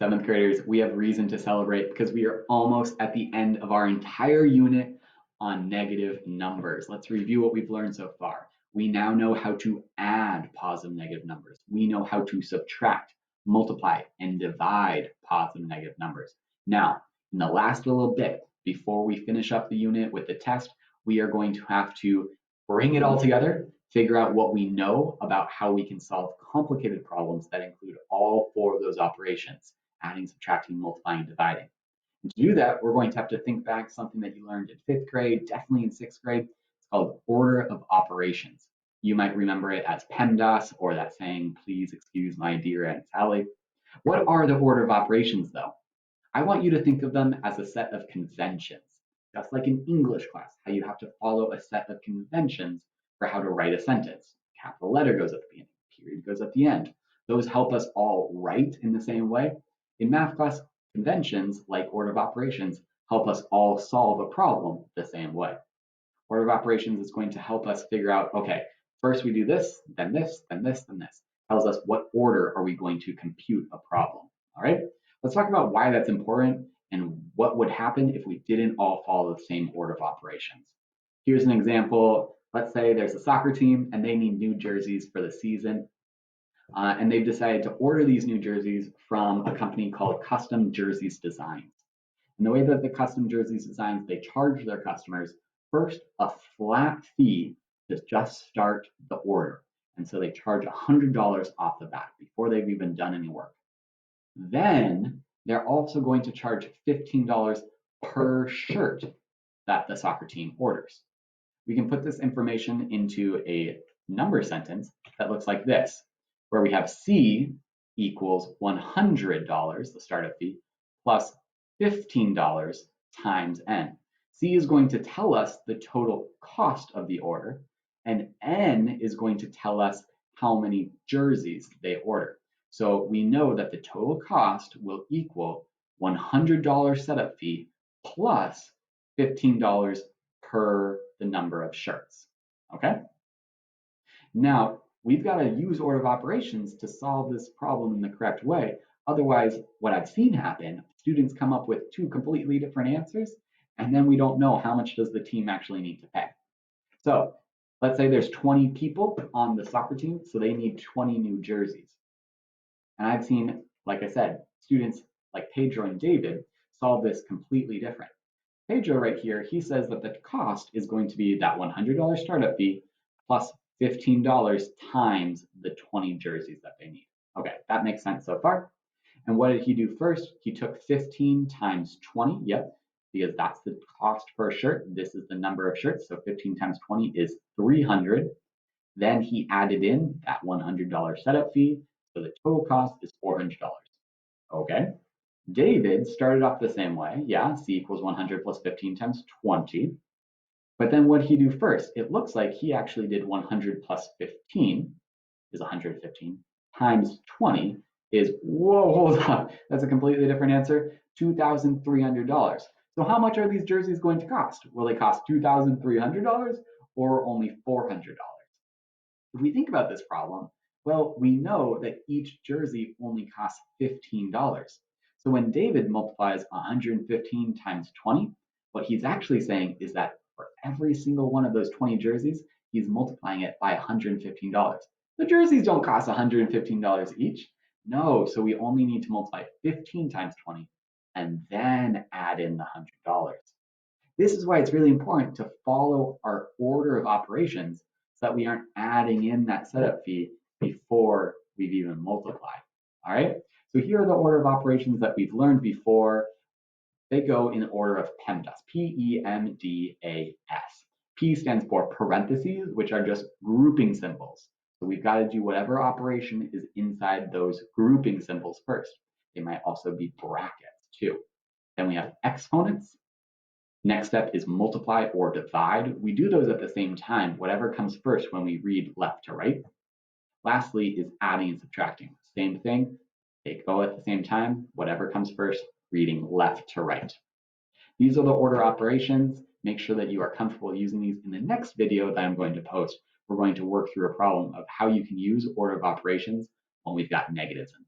Seventh graders, we have reason to celebrate because we are almost at the end of our entire unit on negative numbers. Let's review what we've learned so far. We now know how to add positive and negative numbers. We know how to subtract, multiply, and divide positive and negative numbers. Now, in the last little bit, before we finish up the unit with the test, we are going to have to bring it all together, figure out what we know about how we can solve complicated problems that include all four of those operations: adding, subtracting, multiplying, and dividing. And to do that, we're going to have to think back something that you learned in 5th grade, definitely in 6th grade. It's called order of operations. You might remember it as PEMDAS, or that saying, please excuse my dear Aunt Sally. What are the order of operations though? I want you to think of them as a set of conventions, just like in English class, how you have to follow a set of conventions for how to write a sentence. Capital letter goes at the beginning, period goes at the end. Those help us all write in the same way. In math class, conventions like order of operations help us all solve a problem the same way. Order of operations is going to help us figure out, okay, first we do this, then this, then this, then this. Tells us what order are we going to compute a problem, all right? Let's talk about why that's important and what would happen if we didn't all follow the same order of operations. Here's an example. Let's say there's a soccer team and they need new jerseys for the season. And they've decided to order these new jerseys from a company called Custom Jerseys Designs. And the way that the Custom Jerseys Designs, they charge their customers first a flat fee to just start the order. And so they charge $100 off the bat before they've even done any work. Then they're also going to charge $15 per shirt that the soccer team orders. We can put this information into a number sentence that looks like this, where we have C equals $100, the startup fee, plus $15 times N. C is going to tell us the total cost of the order, and N is going to tell us how many jerseys they order. So we know that the total cost will equal $100 setup fee plus $15 per the number of shirts, okay? Now, we've got to use order of operations to solve this problem in the correct way. Otherwise, what I've seen happen, students come up with two completely different answers, and then we don't know how much does the team actually need to pay. So let's say there's 20 people on the soccer team, so they need 20 new jerseys. And I've seen, like I said, students like Pedro and David solve this completely different. Pedro right here, he says that the cost is going to be that $100 startup fee plus $15 times the 20 jerseys that they need. Okay, that makes sense so far. And what did he do first? He took 15 times 20, yep, because that's the cost per shirt. This is the number of shirts, so 15 times 20 is 300. Then he added in that $100 setup fee, so the total cost is $400. Okay. David started off the same way. Yeah, C equals 100 plus 15 times 20. But then what did he do first? It looks like he actually did 100 plus 15 is 115 times 20 is, whoa, hold on. That's a completely different answer, $2,300. So how much are these jerseys going to cost? Will they cost $2,300 or only $400? If we think about this problem, well, we know that each jersey only costs $15. So when David multiplies 115 times 20, what he's actually saying is that for every single one of those 20 jerseys, he's multiplying it by $115. The jerseys don't cost $115 each. No, so we only need to multiply 15 times 20 and then add in the $100. This is why it's really important to follow our order of operations so that we aren't adding in that setup fee before we've even multiplied, all right? So here are the order of operations that we've learned before. They go in order of PEMDAS, P-E-M-D-A-S. P stands for parentheses, which are just grouping symbols. So we've got to do whatever operation is inside those grouping symbols first. They might also be brackets too. Then we have exponents. Next step is multiply or divide. We do those at the same time, whatever comes first when we read left to right. Lastly is adding and subtracting. Same thing, they go at the same time, whatever comes first, reading left to right. These are the order operations. Make sure that you are comfortable using these. In the next video that I'm going to post, we're going to work through a problem of how you can use order of operations when we've got negatives in them.